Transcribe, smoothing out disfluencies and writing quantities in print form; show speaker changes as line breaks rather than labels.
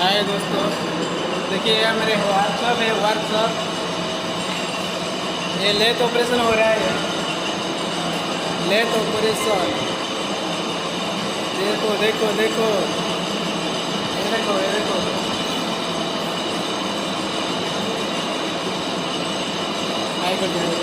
हाय दोस्तों, देखिए ये मेरे व्हाट्सअप है। व्हाट्सअप ये लेथ ऑपरेशन हो रहा है। लेथ ऑपरेशन, देखो देखो देखो, ये देखो ये देखो। हाय कर दो।